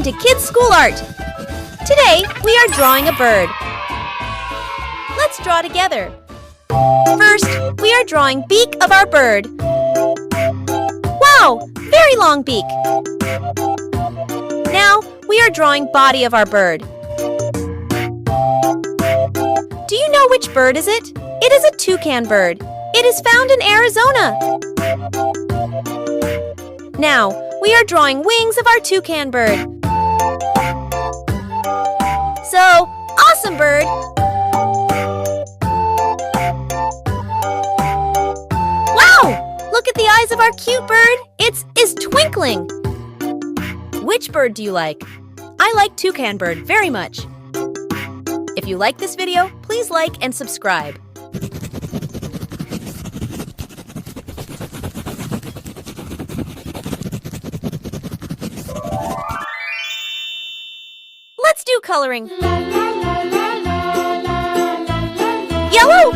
to Kids School Art! Today, we are drawing a bird. Let's draw together. First, we are drawing beak of our bird. Wow! Very long beak! Now, we are drawing body of our bird. Do you know which bird is it? It is a toucan bird. It is found in Arizona. Now, we are drawing wings of our toucan bird. So, awesome bird! Wow! Look at the eyes of our cute bird. It is twinkling. Which bird do you like? I like toucan bird very much. If you like this video, please like and subscribe. Let's do coloring. Yellow!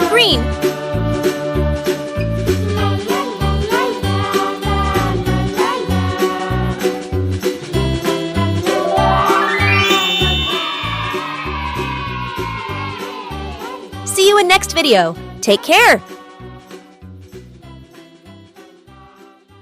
Green. See you in next video. Take care.